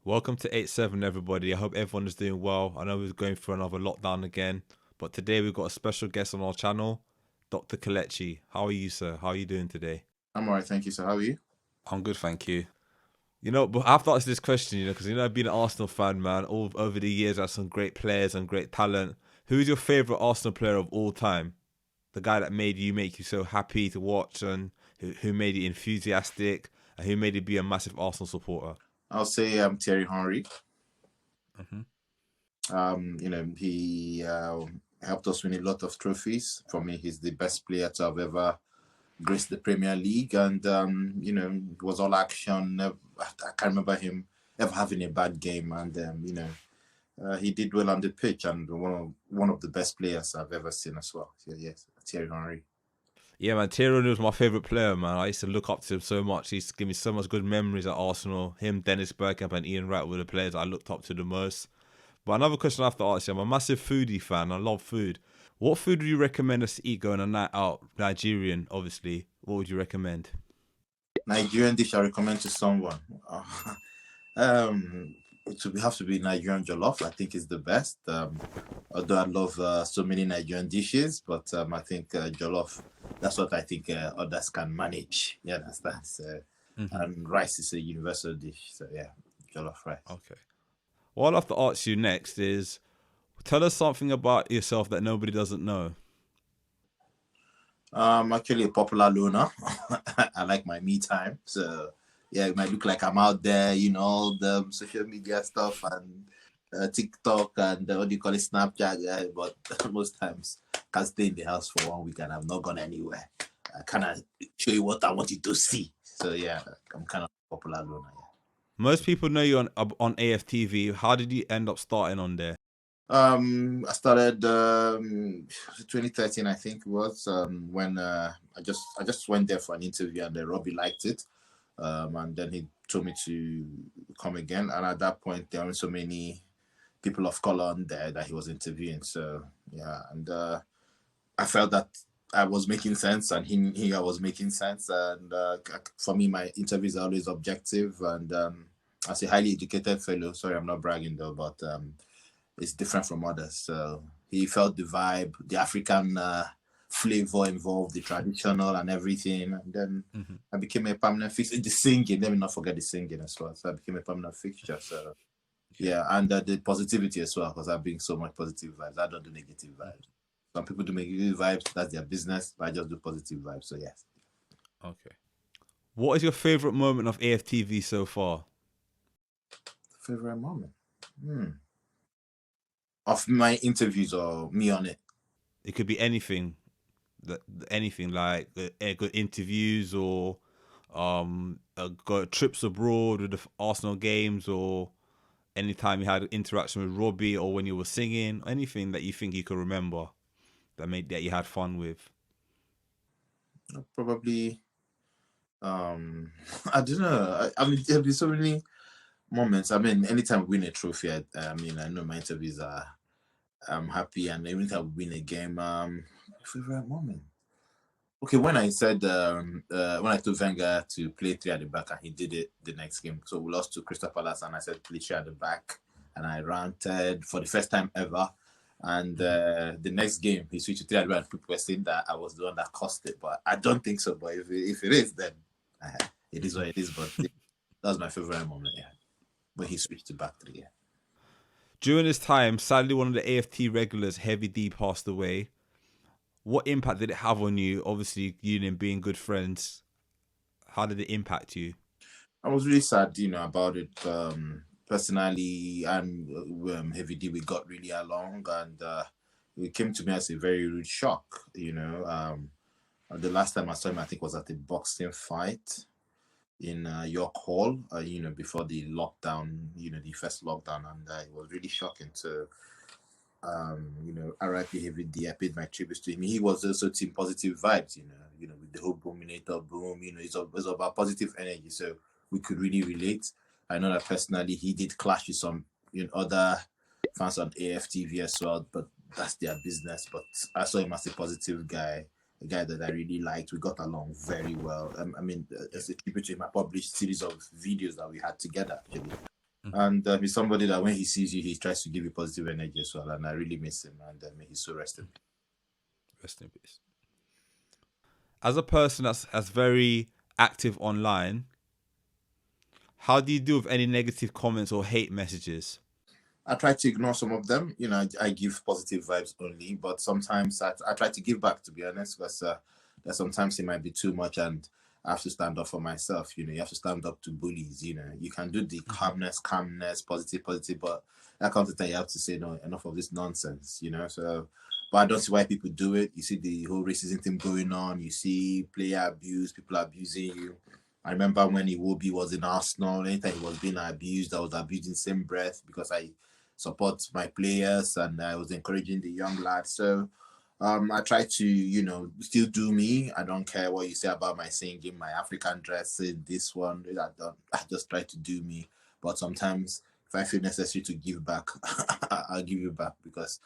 Welcome to Eightseven, everybody. I hope everyone is doing well. I know we're going through another lockdown again, but today we've got a special guest on our channel, Dr. Kelechi. How are you, sir? How are you doing today? I'm alright, thank you. So, how are you? I'm good, thank you. But I have to ask this question, because I've been an Arsenal fan, man. All over the years, I have some great players and great talent. Who's your favorite Arsenal player of all time? The guy that make you so happy to watch, and who made you enthusiastic, and who made you be a massive Arsenal supporter? I'll say Thierry Henry. Hmm. He helped us win a lot of trophies. For me, he's the best player to have ever graced the Premier League, and it was all action. I can't remember him ever having a bad game, and he did well on the pitch, and one of the best players I've ever seen as well. So yes, Thierry Henry. Yeah, man, Tyrion was my favourite player, man. I used to look up to him so much. He used to give me so much good memories at Arsenal. Him, Dennis Bergkamp, and Ian Wright were the players I looked up to the most. But another question I have to ask you, I'm a massive foodie fan. I love food. What food would you recommend us to eat going a night out? Nigerian, obviously. What would you recommend? Nigerian dish I recommend to someone. Um, it would have to be Nigerian jollof. I think is the best. Although I love so many Nigerian dishes, but I think jollof. That's what I think others can manage. Yeah, that's and rice is a universal dish. So yeah, jollof rice. Okay. What I'll have to ask you next is, tell us something about yourself that nobody doesn't know. I'm actually a popular loner. I like my me time. So yeah, it might look like I'm out there, all the social media stuff and TikTok and what do you call it, Snapchat. But most times, I can stay in the house for 1 week and I've not gone anywhere. I kind of show you what I want you to see. So yeah, I'm kind of popular loner. Yeah. Most people know you on AFTV. How did you end up starting on there? I started 2013, I think it was, when I just went there for an interview and Robbie liked it, and then he told me to come again. And at that point, there were so many people of color on there that he was interviewing. So yeah, and I felt that I was making sense, and he I was making sense. And for me, my interviews are always objective, and as a highly educated fellow, sorry, I'm not bragging though, but it's different from others. So he felt the vibe, the African flavor involved, the traditional and everything. And then I became a permanent fixture. The singing, let me not forget the singing as well. So I became a permanent fixture. So yeah, and the positivity as well, because I bring so much positive vibes. I don't do negative vibes. Some people do negative vibes, that's their business, but I just do positive vibes. So yes. Okay. What is your favorite moment of AFTV so far? Favorite moment? Of my interviews or me on it? It could be anything, anything like good interviews or go trips abroad with the Arsenal games, or anytime you had interaction with Robbie, or when you were singing, anything that you think you could remember that you had fun with. Probably I don't know. I mean, there'll be so many moments. I mean, anytime we win a trophy, I know my interviews are I'm happy, and anytime we win a game, favorite moment. Okay, when I said when I told Wenger to play three at the back and he did it the next game, so we lost to Crystal Palace, and I said play three at the back, and I ranted for the first time ever. And the next game, he switched to three at the back. People were saying that I was the one that cost it, but I don't think so. But if it is, then it is what it is. But that was my favorite moment, yeah, when he switched to back three. Yeah. During this time, sadly, one of the AFT regulars, Heavy D, passed away. What impact did it have on you? Obviously, you and him being good friends. How did it impact you? I was really sad, about it. Personally, and Heavy D, we got really along, and it came to me as a very rude shock. The last time I saw him, I think, was at a boxing fight in York Hall. Before the lockdown, the first lockdown, and it was really shocking to. RIP Heavy D. I paid my tributes to him. He was also Team Positive Vibes, with the whole Boominator boom, it's about positive energy. So we could really relate. I know that personally he did clash with some other fans on AFTV as well, but that's their business. But I saw him as a positive guy, a guy that I really liked. We got along very well. As a tribute to him, I published a series of videos that we had together, actually. And he's somebody that when he sees you, he tries to give you positive energy as well. And I really miss him, and may he's so rested. Rest in peace. As a person that's very active online, how do you deal with any negative comments or hate messages? I try to ignore some of them. I give positive vibes only, but sometimes I try to give back, to be honest, because that sometimes it might be too much, and I have to stand up for myself. You have to stand up to bullies. You can do the calmness, positive, but that comes to time you have to say no, enough of this nonsense. So. But I don't see why people do it. You see the whole racism thing going on. You see player abuse, people abusing you. I remember when Iwobi was in Arsenal, anytime he was being abused, I was abused in the same breath because I support my players and I was encouraging the young lads. So I try to, still do me. I don't care what you say about my singing, my African dressing, this one. I just try to do me. But sometimes if I feel necessary to give back, I'll give you back because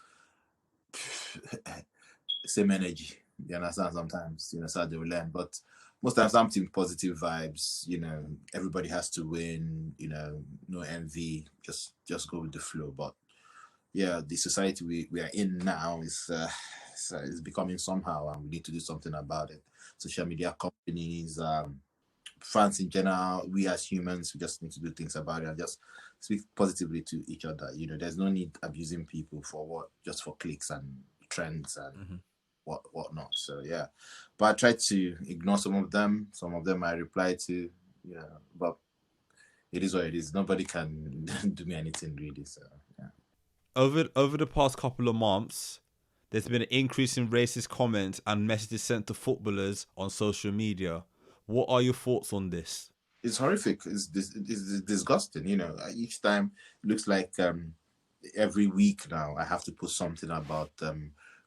same energy. You understand? Sometimes, so they will learn. But most times I'm team positive vibes. Everybody has to win. No envy. Just go with the flow. But yeah, the society we are in now is becoming somehow, and we need to do something about it. Social media companies, fans in general, we as humans, we just need to do things about it and just speak positively to each other. There's no need abusing people for just for clicks and trends and whatnot. So yeah, but I try to ignore some of them. Some of them I reply to, but it is what it is. Nobody can do me anything really. So yeah. Over the past couple of months, there's been an increase in racist comments and messages sent to footballers on social media. What are your thoughts on this? It's horrific. It's disgusting. Each time it looks like every week now I have to put something about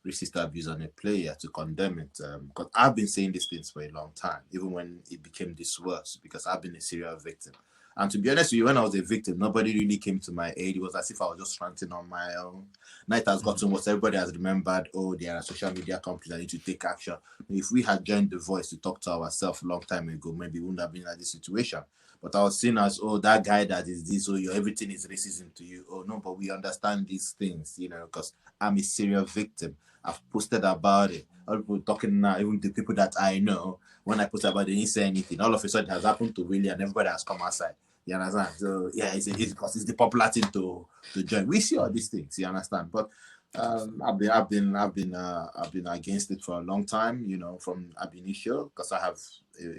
racist abuse on a player to condemn it. Because I've been saying these things for a long time, even when it became this worse, because I've been a serial victim. And to be honest with you, when I was a victim, nobody really came to my aid. It was as if I was just ranting on my own. Night has gotten worse. Everybody has remembered, there are social media companies that need to take action. If we had joined The Voice to talk to ourselves a long time ago, maybe we wouldn't have been in this situation. But I was seen as, that guy that is this, everything is racism to you. Oh, no, but we understand these things, because I'm a serial victim. I've posted about it. All people talking now, even the people that I know, when I post about it, they didn't say anything. All of a sudden, it has happened to Willie and everybody has come outside. You understand? So, yeah, it's because it's the popular thing to join. We see all these things, you understand? But I've been against it for a long time, from ab initio, because I have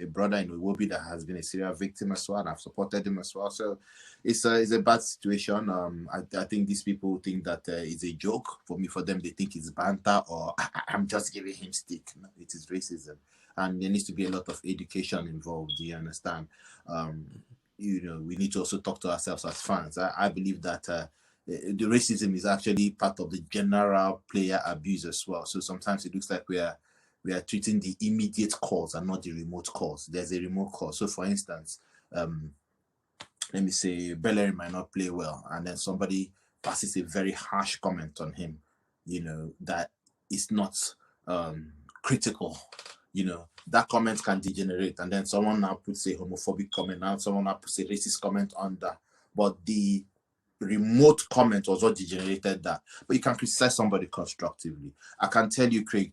a brother in Owambe that has been a serial victim as well, and I've supported him as well. So it's a bad situation. I think these people think that it's a joke. For them, they think it's banter or I'm just giving him stick. No, it is racism, and there needs to be a lot of education involved. Do you understand? We need to also talk to ourselves as fans. I believe that the racism is actually part of the general player abuse as well. So sometimes it looks like we are treating the immediate cause and not the remote cause. There's a remote cause. So for instance, let me say Bellerin might not play well, and then somebody passes a very harsh comment on him, that is not critical. That comment can degenerate, and then someone now puts a homophobic comment, now someone now puts a racist comment under, but the remote comment was what degenerated that. But you can criticize somebody constructively. I can tell you, Craig,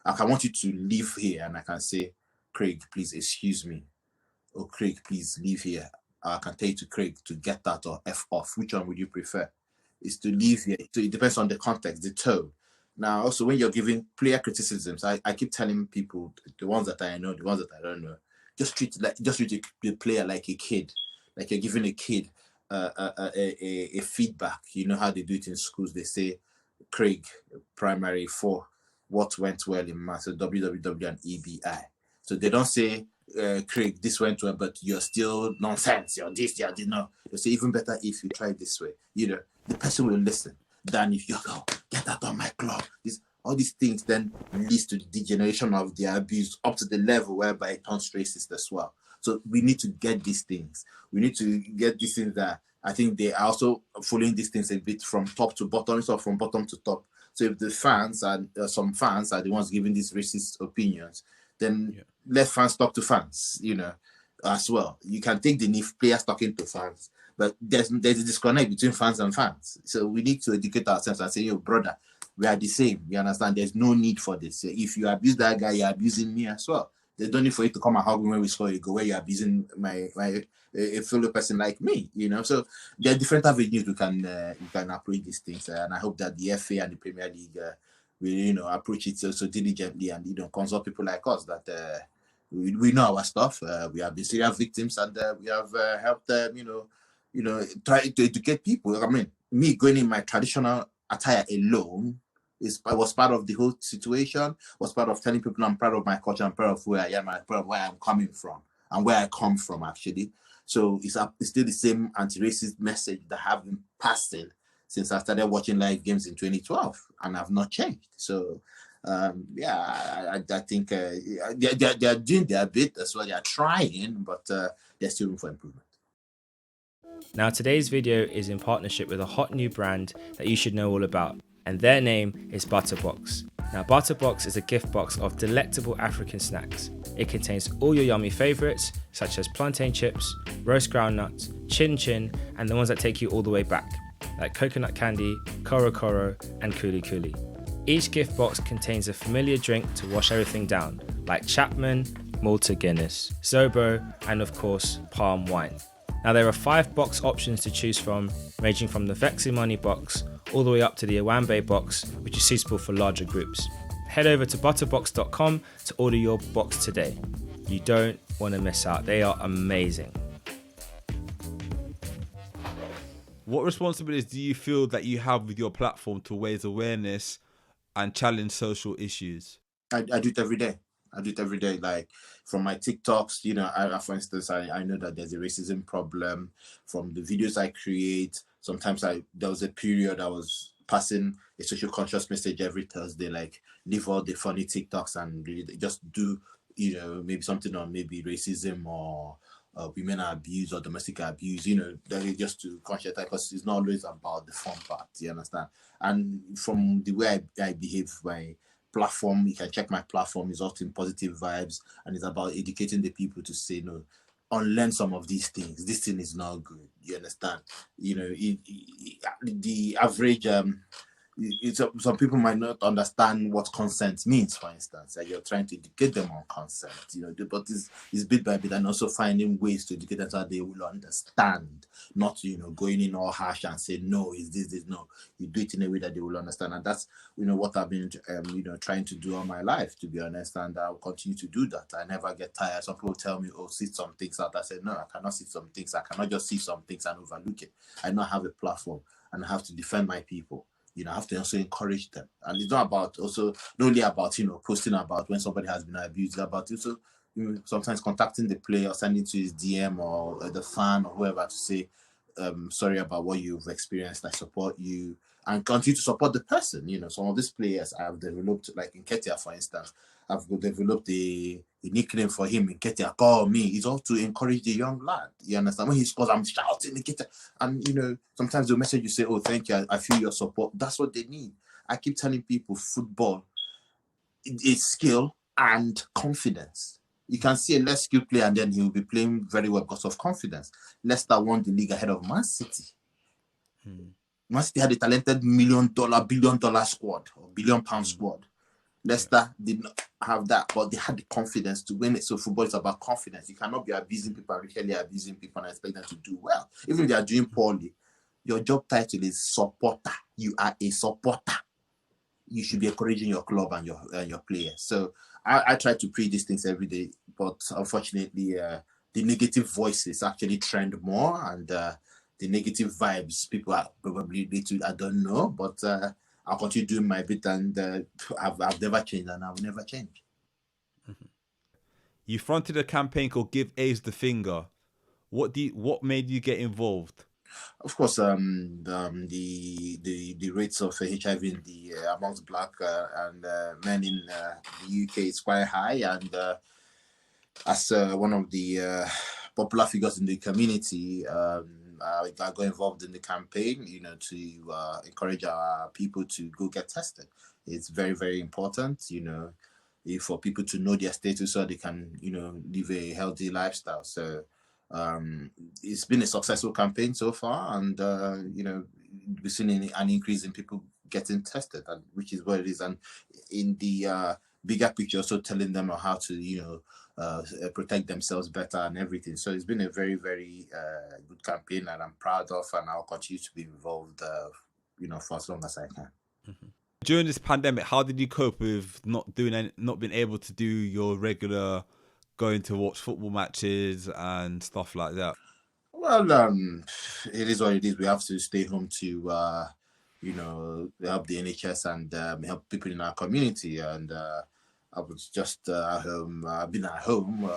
I want you to leave here, and I can say, Craig, please excuse me. Oh, Craig, please leave here. I can tell you to Craig to get that or F off. Which one would you prefer? Is to leave here. So it depends on the context, the tone. Now, also, when you're giving player criticisms, I keep telling people, the ones that I know, the ones that I don't know, just treat the player like a kid, like you're giving a kid a feedback. You know how they do it in schools? They say, Craig, primary 4, what went well in maths? So WWW and EBI. So they don't say, Craig, this went well, but you're still nonsense. You're this, you're this. No, they say even better if you try this way. The person will listen than if you go, get that on my club. All these things then leads to the degeneration of the abuse up to the level whereby it turns racist as well. So we need to get these things. We need to get these things that I think they are also following these things a bit from top to bottom, or from bottom to top. So if the fans and some fans are the ones giving these racist opinions, then let fans talk to fans, as well. You can take the players talking to fans, But there's a disconnect between fans and fans. So we need to educate ourselves and say, yo, brother, we are the same. You understand? There's no need for this. If you abuse that guy, you're abusing me as well. There's no need for you to come and hug me when we score a goal where you're abusing my a fellow person like me. So there are different avenues we can approach these things, and I hope that the FA and the Premier League will approach it so diligently and consult people like us that we know our stuff. We have been serial victims, and we have helped them. Try to educate people. I mean, me going in my traditional attire alone was part of the whole situation. Was part of telling people I'm proud of my culture, I'm proud of who I am, I'm proud of where I'm coming from and where I come from actually. So it's still the same anti-racist message that have been passing since I started watching live games in 2012, and I've not changed. So I think they're doing their bit as well. They're trying, but there's still room for improvement. Now, today's video is in partnership with a hot new brand that you should know all about, and their name is Buttah Box. Now, Buttah Box is a gift box of delectable African snacks. It contains all your yummy favorites, such as plantain chips, roast groundnuts, chin chin, and the ones that take you all the way back, like coconut candy, koro koro, and kuli kuli. Each gift box contains a familiar drink to wash everything down, like Chapman, Malta Guinness, Zobo, and of course, palm wine. Now, there are 5 box options to choose from, ranging from the Vexi Moni box all the way up to the Owambe box, which is suitable for larger groups. Head over to butterbox.com to order your box today. You don't want to miss out. They are amazing. What responsibilities do you feel that you have with your platform to raise awareness and challenge social issues? I do it every day. Like from my TikToks, for instance, I know that there's a racism problem from the videos I create. Sometimes there was a period I was passing a social conscious message every Thursday, like leave all the funny TikToks and really just do, maybe something on maybe racism or women abuse or domestic abuse, just to conscientize, because it's not always about the fun part, you understand? And from the way I behave, my platform, you can check my platform, is often positive vibes, and it's about educating the people to say no, unlearn some of these things. This thing is not good, you understand? The average some people might not understand what consent means, for instance, and you're trying to educate them on consent, but it's bit by bit, and also finding ways to educate them so that they will understand, not going in all harsh and say no, is this no, you do it in a way that they will understand. And that's what I've been trying to do all my life, to be honest, and I'll continue to do that. I never get tired. Some people tell me, oh, see some things out. I say no, I cannot see some things. I cannot just see some things and overlook it. I now have a platform and I have to defend my people. I have to also encourage them. And it's not only about, posting about when somebody has been abused, about also, sometimes contacting the player, sending to his DM or the fan or whoever to say, sorry about what you've experienced. I support you, and continue to support the person. Some of these players I have developed, like in Ketia, for instance, I've developed a nickname for him in Ketia, call me. It's all to encourage the young lad. You understand? When he scores, I'm shouting in Ketia. And, sometimes they'll message you, say, oh, thank you, I feel your support. That's what they need. I keep telling people football is skill and confidence. You can see a less skilled player and then he will be playing very well because of confidence. Leicester won the league ahead of Man City. Man City had a talented $1 billion squad or £1 billion squad. Leicester did not have that, but they had the confidence to win it. So football is about confidence. You cannot be abusing people and really abusing people and expect them to do well. Even if they are doing poorly, your job title is supporter. You are a supporter. You should be encouraging your club and your players. So I try to preach these things every day, but unfortunately, the negative voices actually trend more, and the negative vibes people are probably little, I don't know, but I'll continue doing my bit, and I've never changed, and I will never change. You fronted a campaign called "Give AIDS the Finger." What made you get involved? Of course, the rates of HIV in amongst Black and men in the UK is quite high, and as one of the popular figures in the community, I got involved in the campaign, to encourage our people to go get tested. It's very, very important, for people to know their status so they can, live a healthy lifestyle. So It's been a successful campaign so far, and we've seen an increase in people getting tested, and which is what it is. And in the bigger picture, also telling them how to protect themselves better and everything. So it's been a very, very good campaign, and I'm proud of, and I'll continue to be involved for as long as I can. Mm-hmm. During this pandemic, how did you cope with not being able to do your regular going to watch football matches and stuff like that? Well, it is what it is. We have to stay home to help the NHS and help people in our community. And I was just at home. I've been at home,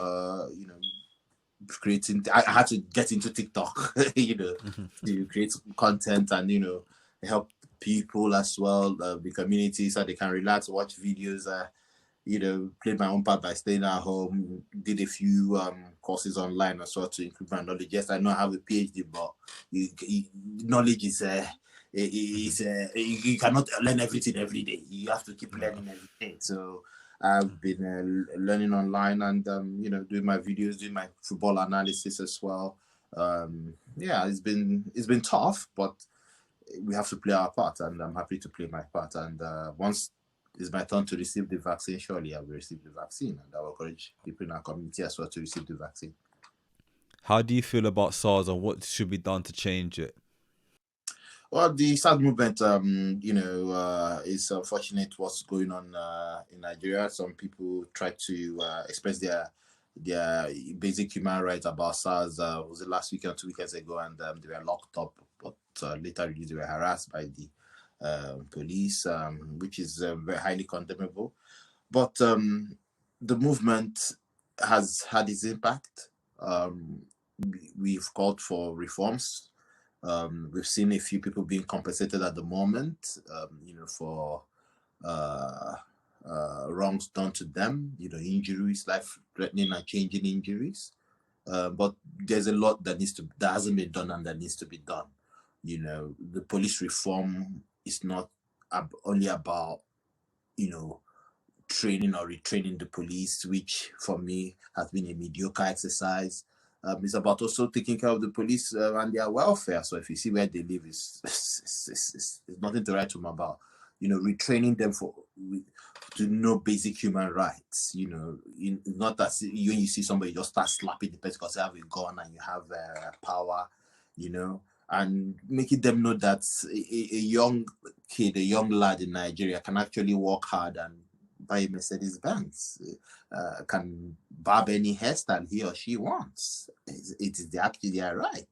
creating. I had to get into TikTok, to create content and help people as well, the community, so they can relax, watch videos. Played my own part by staying at home. Did a few courses online as well to improve my knowledge. Yes, I know I have a PhD, but knowledge is you cannot learn everything every day. You have to keep learning every day. So I've been learning online and doing my videos, doing my football analysis as well. It's been tough, but we have to play our part, and I'm happy to play my part. And once it's my turn to receive the vaccine, surely I will receive the vaccine, and I will encourage people in our community as well to receive the vaccine. How do you feel about SARS, and what should be done to change it? Well, the SARS movement, is unfortunate what's going on in Nigeria. Some people try to express their basic human rights about SARS. Was it last week or 2 weekends ago, and they were locked up, but later they were harassed by the police, which is very highly condemnable. But the movement has had its impact. We've called for reforms. We've seen a few people being compensated at the moment, for wrongs done to them, injuries, life-threatening and changing injuries. But there's a lot that hasn't been done and that needs to be done. The police reform is not only about, training or retraining the police, which for me has been a mediocre exercise. It's about also taking care of the police and their welfare. So if you see where they live, it's nothing to write home about. Retraining them to know basic human rights. Not that when you see somebody just start slapping the person because they have a gun and you have power, and making them know that a young kid, a young lad in Nigeria can actually work hard and buy a Mercedes-Benz, can barb any hairstyle he or she wants. It is actually their right.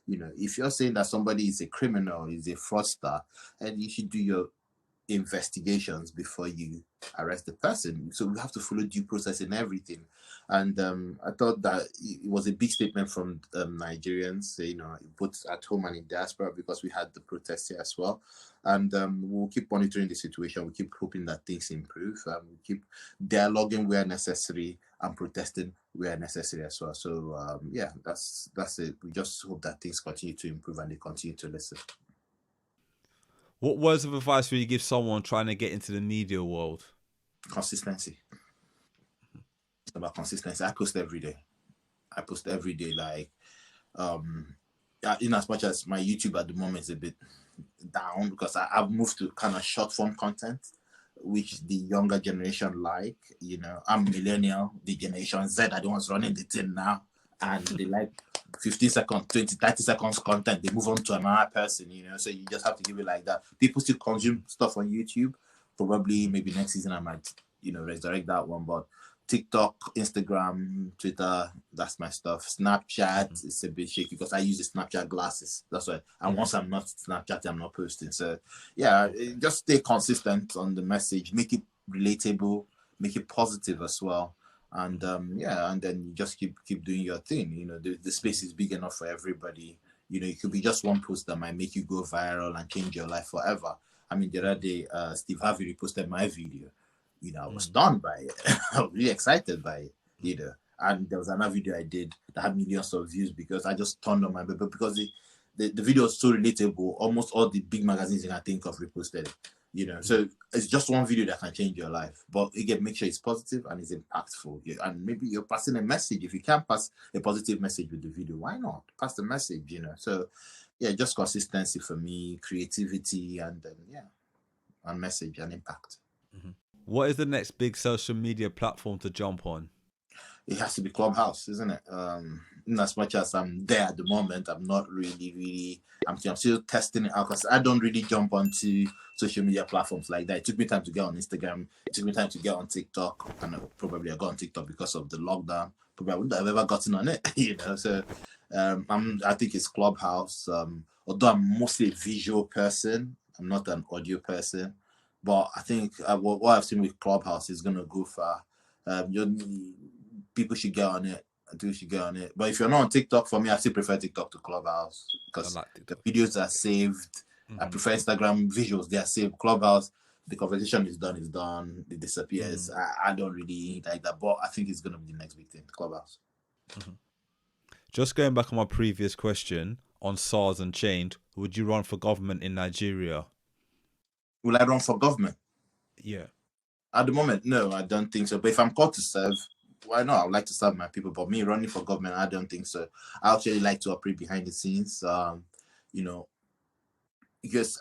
If you're saying that somebody is a criminal, is a fraudster, and you should do your investigations before you arrest the person. So we have to follow due process in everything. And I thought that it was a big statement from Nigerians, both at home and in diaspora, because we had the protests here as well. And we'll keep monitoring the situation. We keep hoping that things improve. We keep dialoguing where necessary and protesting where necessary as well. So that's it. We just hope that things continue to improve and they continue to listen. What words of advice would you give someone trying to get into the media world? Consistency. It's about consistency. I post every day. Like, in as much as my YouTube at the moment is a bit down because I've moved to kind of short form content, which the younger generation like. I'm millennial, the generation Z are the ones running the thing now, and they like 15 seconds, 20, 30 seconds content. They move on to another person, so you just have to give it like that. People still consume stuff on YouTube. Probably maybe next season I might, resurrect that one. But TikTok, Instagram, Twitter, that's my stuff. Snapchat is a bit shaky because I use the Snapchat glasses. That's why. And once I'm not Snapchatting, I'm not posting. So just stay consistent on the message. Make it relatable. Make it positive as well. And and then you just keep doing your thing. The space is big enough for everybody. It could be just one post that might make you go viral and change your life forever. I mean, the other day, Steve Harvey reposted my video. I was stunned by it. I was really excited by it. And there was another video I did that had millions of views because I just turned on my baby because the video was so relatable. Almost all the big magazines you can think of reposted it. You know, so it's just one video that can change your life. But again, make sure it's positive and it's impactful. And maybe you're passing a message. If you can't pass a positive message with the video, why not pass the message? You know, so yeah, just consistency for me, creativity, and and message and impact. What is the next big social media platform to jump on? It has to be Clubhouse, isn't it? In as much as I'm there at the moment, I'm not really. I'm still testing it out because I don't really jump onto social media platforms like that. It took me time to get on Instagram. It took me time to get on TikTok, and probably I got on TikTok because of the lockdown. Probably I wouldn't have ever gotten on it, you know. So I think it's Clubhouse. Although I'm mostly a visual person, I'm not an audio person. But I think what I've seen with Clubhouse is gonna go far. People should get on it. I think we should get on it. But if you're not on TikTok, for me, I still prefer TikTok to Clubhouse because the videos are saved. I prefer Instagram visuals; they are saved. Clubhouse, the conversation is done. It disappears. I don't really like that, but I think it's gonna be the next big thing. Clubhouse. Just going back on my previous question on SARS and Chained, would you run for government in Nigeria? Will I run for government? Yeah. At the moment, no, I don't think so. But if I'm called to serve, why not? I would like to serve my people. But me running for government, I don't think so. I actually like to operate behind the scenes. You know, because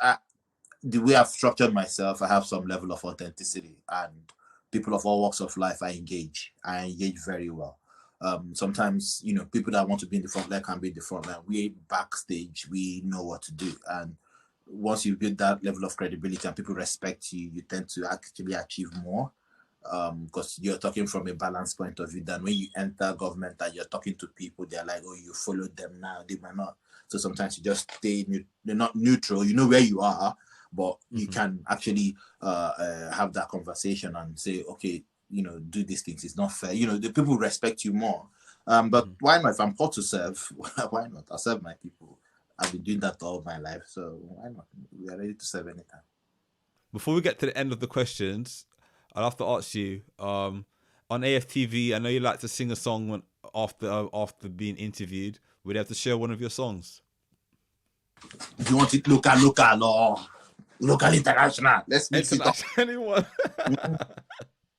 the way I've structured myself, I have some level of authenticity, and people of all walks of life, I engage very well. Sometimes, you know, people that want to be in the front line can be in the front line. We backstage, we know what to do. And once you build that level of credibility and people respect you, you tend to actually achieve more. Because you're talking from a balanced point of view than when you enter government and you're talking to people, they're like, oh, you follow them now, they might not. So sometimes you just stay, they're not neutral, you know where you are, but you can actually have that conversation and say, okay, you know, do these things, it's not fair. You know, the people respect you more. But why not? If I'm called to serve, why not? I'll serve my people. I've been doing that all my life, so why not? We are ready to serve anytime. Before we get to the end of the questions, I'll have to ask you, on AFTV, I know you like to sing a song after being interviewed. Would you have to share one of your songs? Do you want it local or local international? Let's mix it up. Anyone?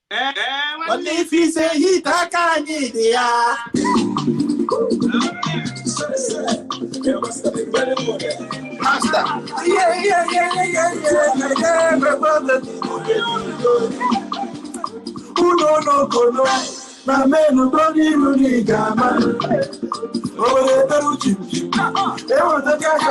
But if you say it, I can't get it. Master. No. Na menu body runi gama. Over the chim. They want to catch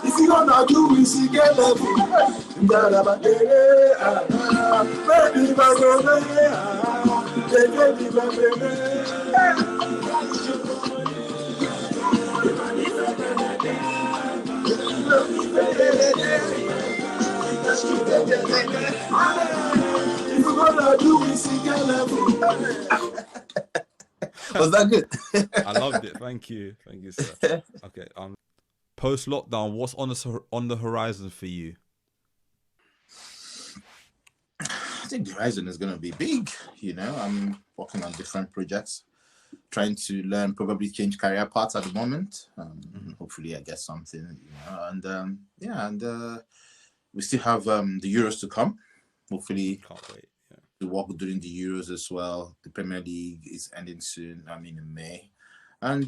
if you gonna do we see get level. Was that good? I loved it. Thank you, sir. Okay. Post lockdown, what's on the horizon for you? I think the horizon is gonna be big. You know, I'm working on different projects, trying to learn, probably change career paths at the moment. Hopefully, I get something. You know, and we still have the Euros to come. Hopefully, can't wait. To work during the Euros as well. The Premier League is ending soon. I mean, in May. And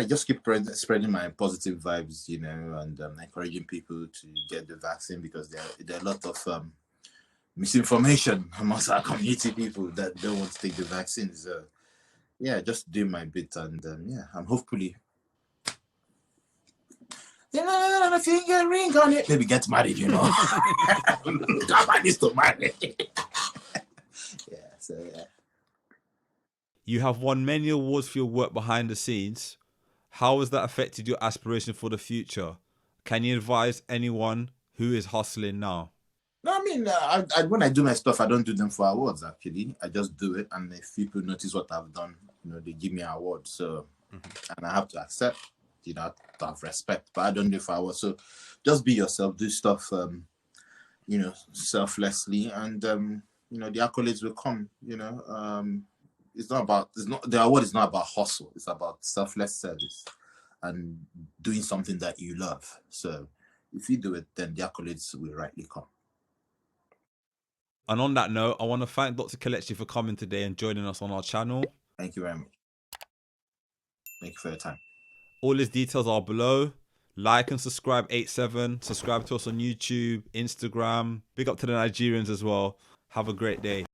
just keep spreading my positive vibes, you know, and encouraging people to get the vaccine because there are a lot of misinformation amongst our community, people that don't want to take the vaccine. So, just doing my bit, and I'm hopefully. A finger ring on it. Maybe get married, you know. Somebody needs to marry. You have won many awards for your work behind the scenes. How has that affected your aspiration for the future? Can you advise anyone who is hustling now? No, I mean, when I do my stuff, I don't do them for awards, actually. I just do it, and if people notice what I've done, you know, they give me an award. So, and I have to accept, you know, to have respect, but I don't do it for awards. So just be yourself, do stuff, you know, selflessly, and, you know, the accolades will come, you know. the award is not about hustle. It's about selfless service and doing something that you love. So if you do it, then the accolades will rightly come. And on that note, I want to thank Dr. Kelechi for coming today and joining us on our channel. Thank you very much. Thank you for your time. All his details are below. Like and subscribe Eightseven. Subscribe to us on YouTube, Instagram. Big up to the Nigerians as well. Have a great day.